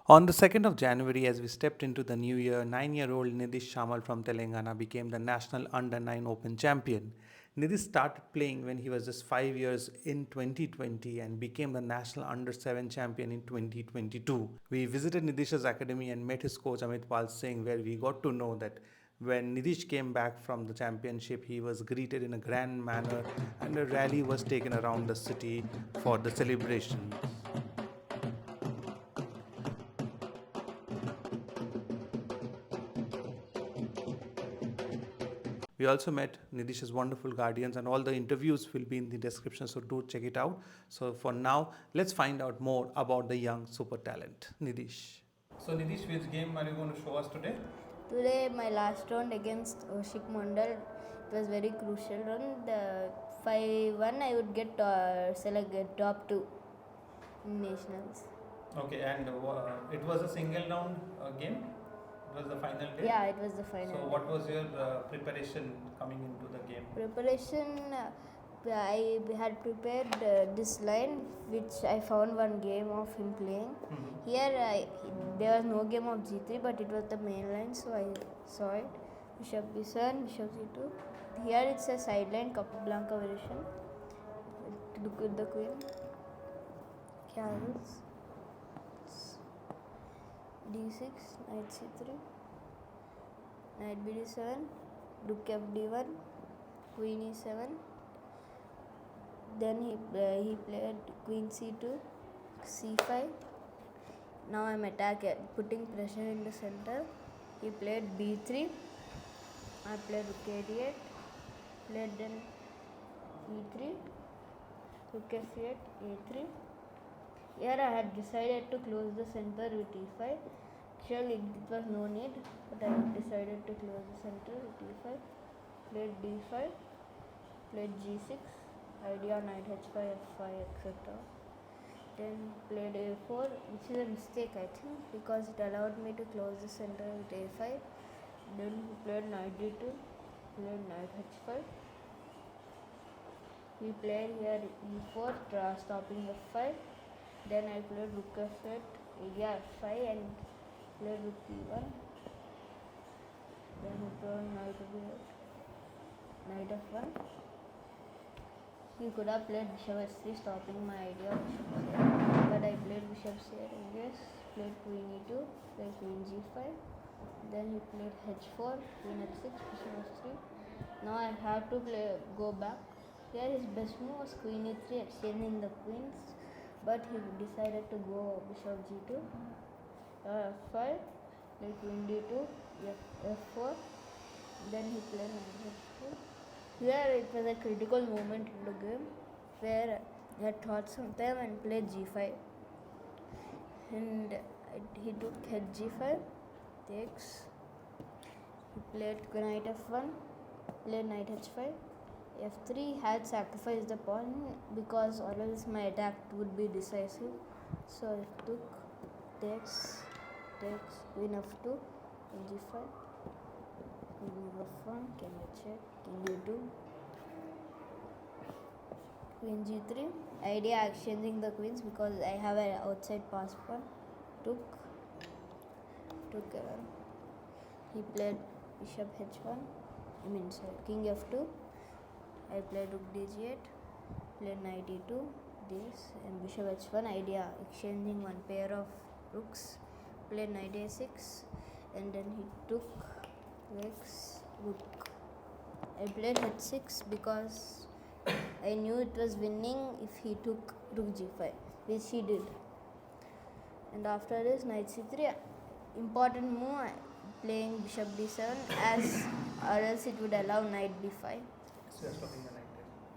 On the 2nd of January, as we stepped into the new year, 9-year-old Nidhish Shyamal from Telangana became the national under 9 Open champion. Nidhish started playing when he was just 5 years in 2020 and became the national under 7 champion in 2022. We visited Nidhish's academy and met his coach Amit Pal Singh, where we got to know that when Nidhish came back from the championship, he was greeted in a grand manner and a rally was taken around the city for the celebration. We also met Nidhish's wonderful guardians, and all the interviews will be in the description, so do check it out. So, for now, let's find out more about the young super talent, Nidhish. So, Nidhish, which game are you going to show us today? Today, my last round against Oshik Mandal, it was very crucial round. If I won, I would get selected top 2 in nationals. Okay, and it was a single round game? It was the final day? Yeah, it was the final. So, what was your preparation coming into the game? Preparation, I had prepared this line, which I found one game of him playing. Here, there was no game of G3, but it was the main line, so I saw it. Bishop B7, Bishop C2. Here it's a sideline Capablanca variation. Look at the queen. Carrots. D6, knight C3, knight BD7, rook FD1, queen E7. Then he played queen C2, C5. Now I'm attacking, putting pressure in the center. He played B3. I played rook A8. Played then E3, rook F8, A3. Here I had decided to close the center with E5. Actually, it was no need, but I decided to close the center with E5. Played D5, played G6, idea knight H5, F5, etc. Then played A4, which is a mistake I think, because it allowed me to close the center with A5. Then he played knight D2, played knight H5. He played here E4, stopping F5. Then I played rook F8, idea F5 and played rook E1. Then he played knight B8, knight F1. He could have played bishop H3, stopping my idea of bishop C8. But I played bishop C8, I guess. Played queen E2, played queen G5. Then he played H4, queen H6, bishop H3. Now I have to go back. Here his best move was queen E3, exchanging the queens. But he decided to go bishop G2, F5, played queen D2, F4. Then he played knight H2. Here it was a critical moment in the game where I had thought some time and played G5. And he took head G5, takes. He played knight F1, played knight H5. F3 had sacrificed the pawn because or else my attack would be decisive. So I took, takes, queen F2, king G5, queen F1, king check, king E2, queen G3. Idea exchanging the queens because I have an outside pass pawn. Took he played bishop H1. King F2. I played rook D8, played knight E2, this, and bishop H1, idea exchanging one pair of rooks, played knight A6, and then he took X, rook. I played H6 because I knew it was winning if he took rook G5, which he did. And after this, knight C3, important move, playing bishop D7 as or else it would allow knight B5.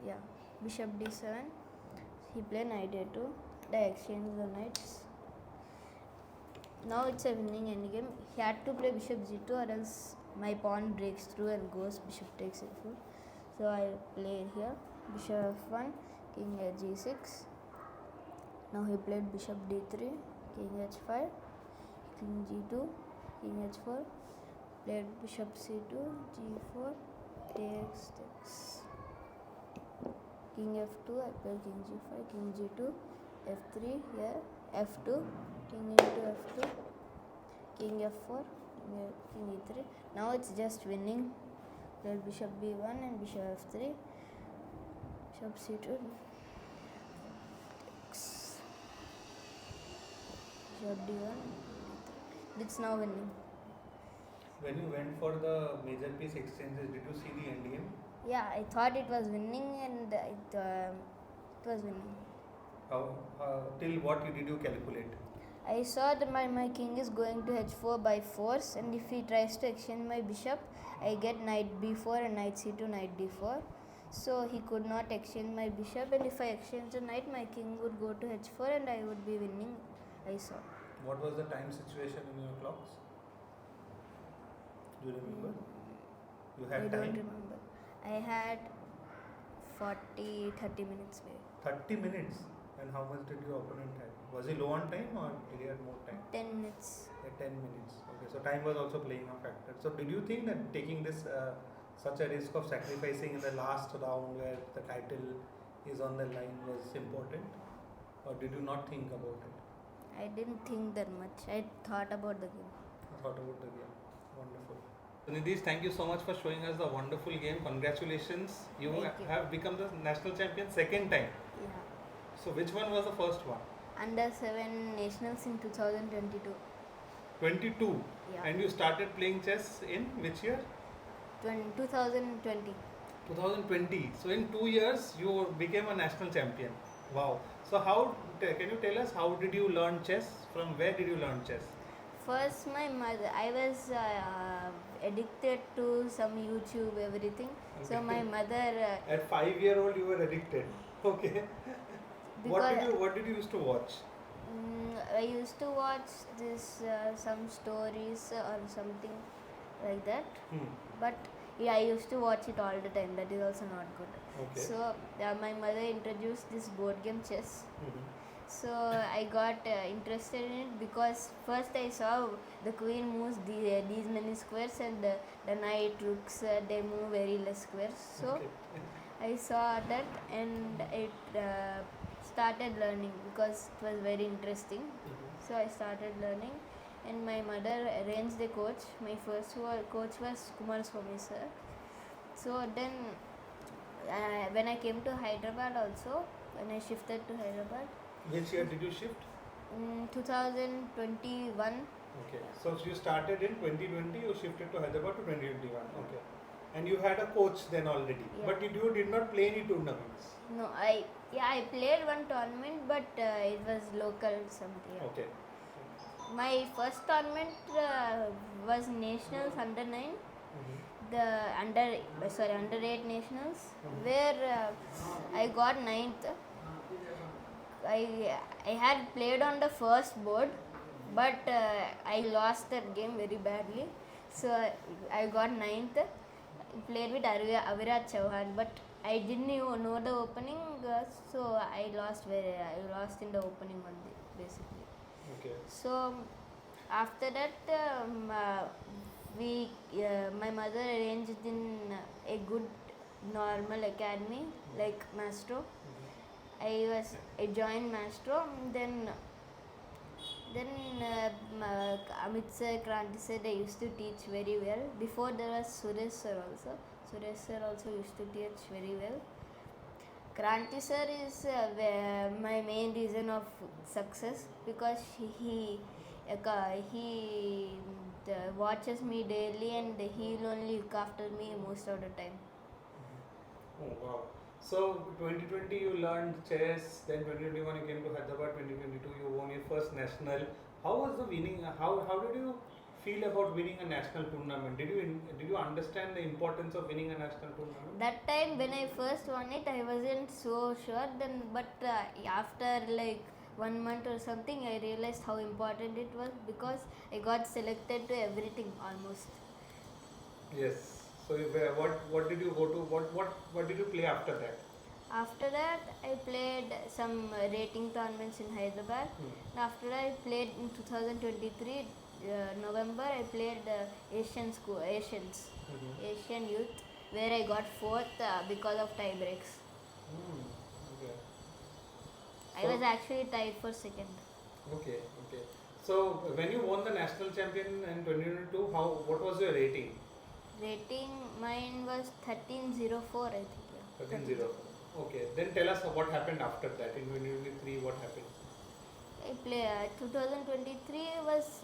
Yeah, bishop D7. He played knight A2. They exchanged the knights. Now it's a winning endgame. He had to play bishop G2 or else my pawn breaks through and goes bishop takes F4. So I played here bishop F1, king G6. Now he played bishop D3, king H5, king G2, king H4. Played bishop C2, G4, takes. King F2, I played king G5, king G2, F3 here, F2, king into F2, king f4, king e3. Now it's just winning. Played bishop b1 and bishop f3, bishop c2, bishop d1. It's now winning. When you went for the major piece exchanges, did you see the endgame? Yeah, I thought it was winning and it was winning. How till what did you calculate? I saw that my king is going to h4 by force, and if he tries to exchange my bishop, I get knight b4 and knight c2, knight d4. So he could not exchange my bishop, and if I exchange the knight, my king would go to h4 and I would be winning. I saw. What was the time situation in your clocks? Do you remember? You I had don't time? remember. I had 30 minutes maybe. 30 minutes. And how much did your opponent have? Was he low on time or did he have more time? 10 minutes. 10 minutes. Okay, so time was also playing a factor. So did you think that taking this such a risk of sacrificing in the last round where the title is on the line was important, or did you not think about it? I didn't think that much. I thought about the game. I thought about the game. Wonderful. So Nidhish, thank you so much for showing us the wonderful game. Congratulations. You Thank you. have become the national champion second time. Yeah. So which one was the first one? Under 7 nationals in 2022. 22. Yeah. And you started playing chess in which year? 2020. 2020. So in 2 years you became a national champion. Wow. So can you tell us how did you learn chess? From where did you learn chess? First, my mother. I was addicted to some YouTube, everything. So Okay. my mother. At 5-year-old you were addicted. Okay. What did you used to watch? I used to watch this some stories or something like that. But yeah, I used to watch it all the time. That is also not good. Okay. So my mother introduced this board game chess. Mhm. So I got interested in it because first I saw the queen moves these many squares and the knight, rooks, they move very less squares. So Okay. I saw that and it started learning because it was very interesting. Mhm. So I started learning and my mother arranged the coach. My first coach was Kumar Swami sir. So then when I came to Hyderabad also, when I shifted to Hyderabad, Which year did you shift? 2021. Okay. So you started in 2020, you shifted to Hyderabad to 2021. Okay. And you had a coach then already. Yeah. But you did not play any tournaments. No, I played one tournament, but it was local something. Okay. My first tournament was nationals under 9, the under 8 nationals, where I got 9th. I had played on the first board, but I lost that game very badly. So I got 9th. Played with Avirat Chauhan, but I didn't even know the opening, so I lost in the opening only, basically. Okay. So after that, my mother arranged in a good normal academy like Mastro. I joined Mastro. Then Amit sir, Kranti sir, they used to teach very well. Before there was Suresh sir also. Suresh sir also used to teach very well. Kranti sir is my main reason of success because he watches me daily and he will only look after me most of the time. Oh wow. So 2020 you learned chess, then 2021 you came to Hyderabad, 2022 you won your first national. How was the winning? How did you feel about winning a national tournament? Did you understand the importance of winning a national tournament? That time when I first won it, I wasn't so sure. But after like 1 month or something, I realized how important it was because I got selected to everything almost. Yes. So what did you go to? What did you play after that? After that, I played some rating tournaments in Hyderabad. And after that, I played in 2023 November. I played Asian Asian Youth, where I got 4th because of tie breaks. Okay. I was actually tied for 2nd. Okay. So when you won the national champion in 2022, what was your rating? Rating mine was 1304, I think. Yeah. 1304. Okay. Then tell us what happened after that in 2023. What happened? I play 2023 was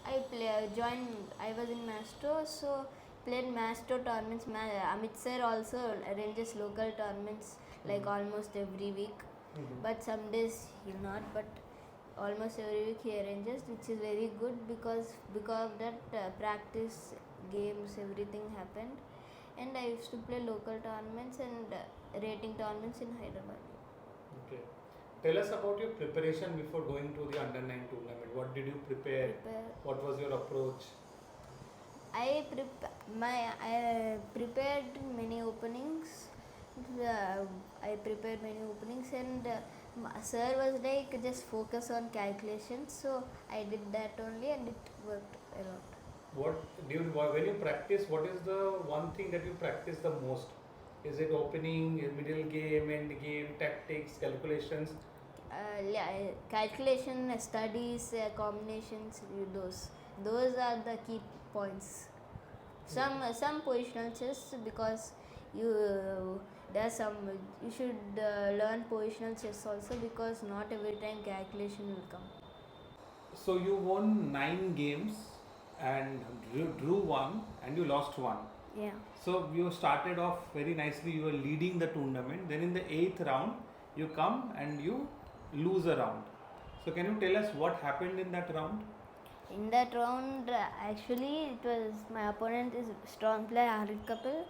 I play joined. I was in Mastro, so played Mastro tournaments. Amit sir also arranges local tournaments like almost every week. But some days he'll not. But almost every week he arranges, which is very good because of that practice games, everything happened, and I used to play local tournaments and rating tournaments in Hyderabad. Okay. Tell us about your preparation before going to the under 9 tournament. What did you prepare? What was your approach? I prepared many openings. I prepared many openings, and sir was like, just focus on calculations. So I did that only, and it worked a lot. When you practice, what is the one thing that you practice the most? Is it opening, middle game, end game, tactics, calculations? Calculation, studies, combinations, those are the key points. Some positional chess, because you should learn positional chess also, because not every time calculation will come. So you won 9 games and drew one and you lost one. Yeah. So you started off very nicely. You were leading the tournament. Then in the 8th round, you come and you lose a round. So can you tell us what happened in that round? In that round, actually, it was my opponent is strong player Harit Kapil,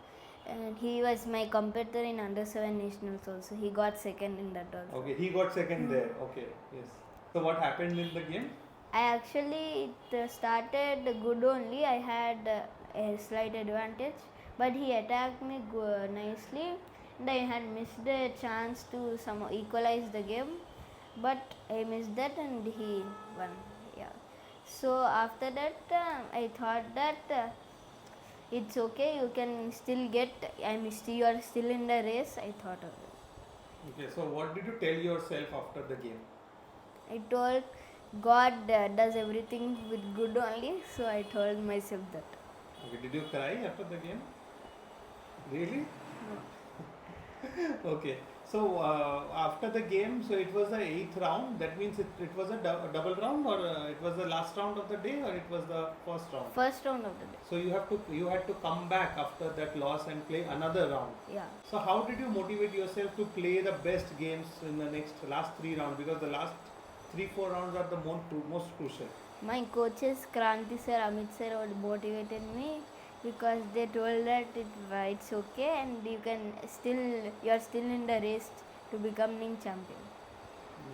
and he was my competitor in under 7 nationals also. He got second in that also. Okay, he got second there. Okay, yes. So what happened in the game? It started good only. I had a slight advantage, but he attacked me nicely, and I had missed a chance to somehow equalize the game, but I missed that and he won. Yeah. So after that, I thought that it's okay. You can still get. You are still in the race. I thought of it. Okay. So what did you tell yourself after the game? I told God does everything with good only. So I told myself that. Okay. Did you cry after the game? Really? No. Okay. So after the game, so it was the 8th round. That means it was a double round, or it was the last round of the day, or it was the first round? First round of the day. So you had to come back after that loss and play another round. Yeah. So how did you motivate yourself to play the best games in the last 3 rounds? Because the last 3-4 rounds are the most crucial. My coaches Kranti sir, Amit sir motivated me, because they told that it's okay and you are still in the race to becoming champion.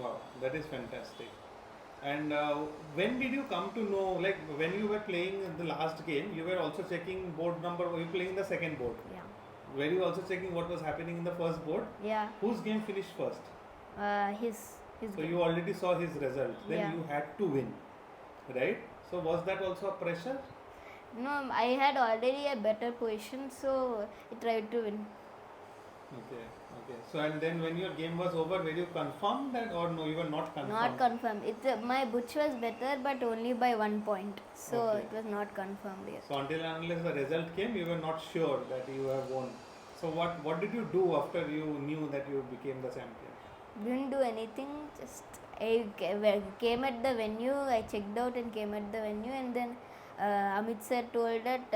Wow, that is fantastic. And when did you come to know, like when you were playing the last game, you were also checking board number, were you playing the second board? Yeah. Were you also checking what was happening in the first board? Yeah. Whose game finished first? His So game. you already saw his result. Then Yeah. you had to win, right? So was that also a pressure? No, I had already a better position, so I tried to win. Okay. So and then when your game was over, were you confirmed that, or no, you were not confirmed? Not confirmed. My butch was better, but only by 1 point. So Okay. it was not confirmed yet. So until and unless the result came, you were not sure that you have won. So what did you do after you knew that you became the champion? Didn't do anything. Just I came at the venue. I checked out and came at the venue, and then Amit sir told that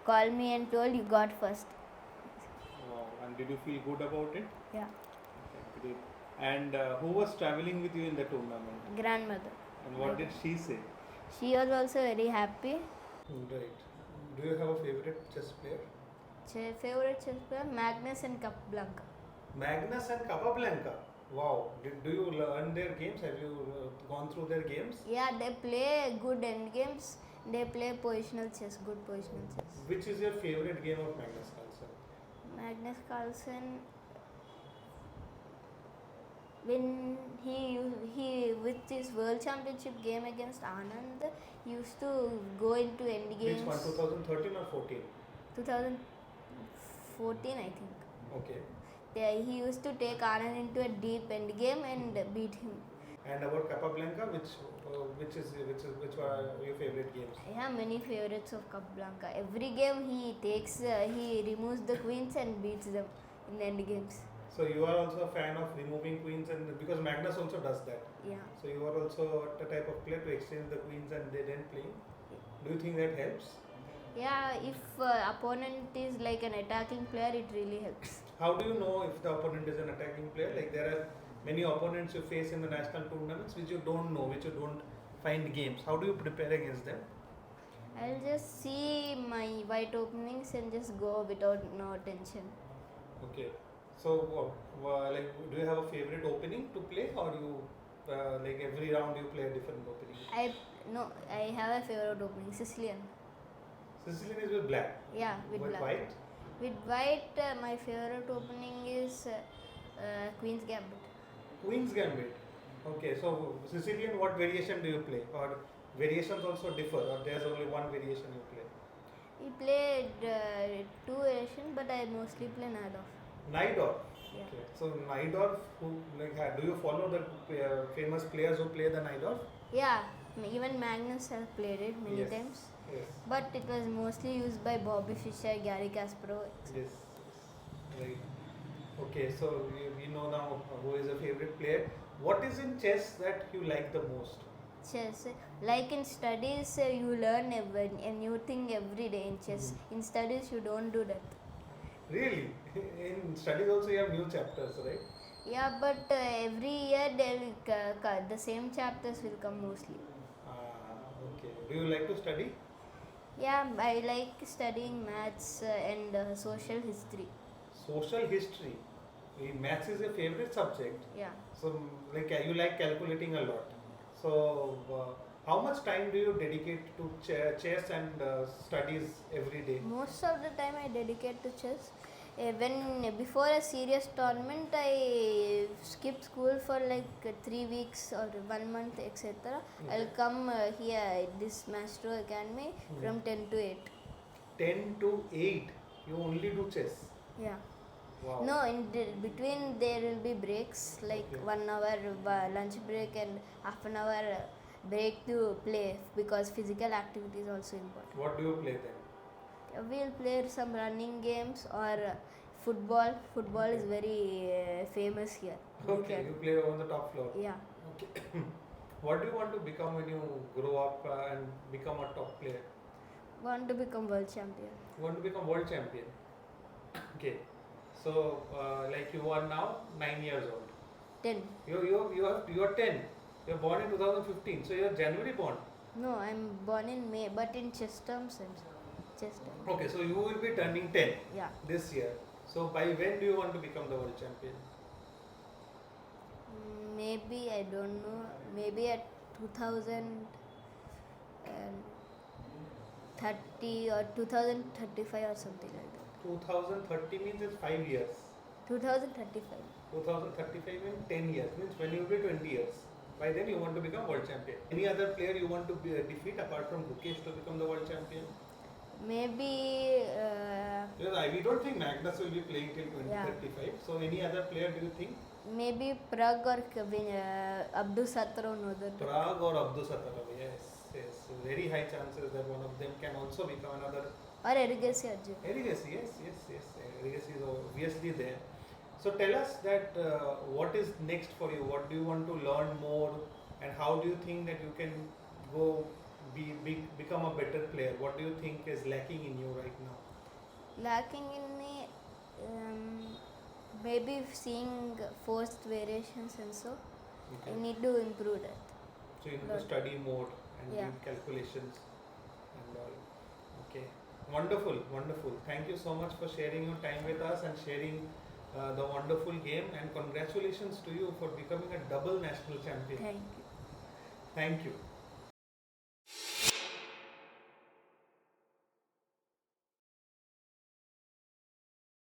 called me and told you got first. Wow. And did you feel good about it? Yeah. Okay, great. And who was traveling with you in the tournament? Grandmother. And what did she say? She was also very happy. Right. Do you have a favorite chess player? Favorite chess player Magnus and Capablanca. Magnus and Capablanca. Wow. Do you learn their games? Have you gone through their games? Yeah, they play good end games. They play positional chess, good positional chess. Which is your favorite game of Magnus Carlsen? Magnus Carlsen, when he with his world championship game against Anand, he used to go into end games. Which one? 2013 or 14? 2014, I think. Okay. He used to take Anand into a deep end game and beat him. And about Capablanca, which were your favorite games? I have many favorites of Capablanca. Every game he removes the queens and beats them in the end games. So you are also a fan of removing queens, and because Magnus also does that. Yeah. So you are also the type of player to exchange the queens and they then play. Do you think that helps? Yeah, if opponent is like an attacking player, it really helps. How do you know if the opponent is an attacking player? Like there are many opponents you face in the national tournaments which you don't know, which you don't find games. How do you prepare against them? I'll just see my white openings and just go without no tension. Okay. So like, do you have a favorite opening to play, or you like every round you play a different opening? I have a favorite opening, Sicilian. Sicilian is with black. Yeah, with black. White. With white, my favorite opening is Queen's Gambit. Queen's Gambit. Okay, so Sicilian, what variation do you play? Or variations also differ, or there's only one variation you play? We played two variations, but I mostly play Najdorf. Najdorf. Yeah. Okay. So Najdorf, do you follow the famous players who play the Najdorf? Yeah, even Magnus has played it many times. Yes. But it was mostly used by Bobby Fischer, Gary Kasparov. Yes. Right. Okay, so we know now who is a favorite player. What is in chess that you like the most? Chess, like in studies, you learn a new thing every day in chess. In studies, you don't do that. Really? In studies also you have new chapters, right? Yeah, but every year the same chapters will come mostly. Okay. Do you like to study? Yeah, I like studying maths and social history. Social history. Maths is your favorite subject. Yeah. So, like you like calculating a lot. So, how much time do you dedicate to chess and studies every day? Most of the time I dedicate to chess. When before a serious tournament, I skip school for like 3 weeks or 1 month, etc. I'll come here at this Maestro Academy from 10 to 8. 10 to 8. You only do chess. Yeah. Wow. No, in between there will be breaks like 1 hour lunch break and half an hour break to play, because physical activity is also important. What do you play then? We'll play some running games or football. Football is very famous here. Okay, you play on the top floor. Yeah. Okay. What do you want to become when you grow up and become a top player? Want to become world champion. You want to become world champion. Okay. So, like you are now 9 years old. 10. You are 10. You are born in 2015. So you are January born. No, I'm born in May, but in chess terms, Okay, so you will be turning 10 Yeah. this year. So by when do you want to become the world champion? Maybe, I don't know, maybe at 2030 or 2035 or something like that. 2030 means it's 5 years. 2035. 2035 means 10 years. Means when you will be 20 years. By then you want to become world champion. Any other player you want to defeat apart from Gukesh to become the world champion? Maybe. Because we don't think Magnus will be playing till 2035. So any other player do you think? Maybe Prague or Abdul Sattar or another. Prague or Abdul Sattar. Yes. So very high chances that one of them can also become another. Or Erigasi Arjun. Erigasi, yes. Erigasi is obviously there. So tell us that what is next for you? What do you want to learn more, and how do you think that you can go become a better player? What do you think is lacking in you right now? Lacking in me, maybe seeing forced variations and so. Okay. I need to improve that. So you need to study more and Yeah. do calculations and all. Okay. Wonderful. Thank you so much for sharing your time with us and sharing the wonderful game, and congratulations to you for becoming a double national champion. Thank you. Thank you.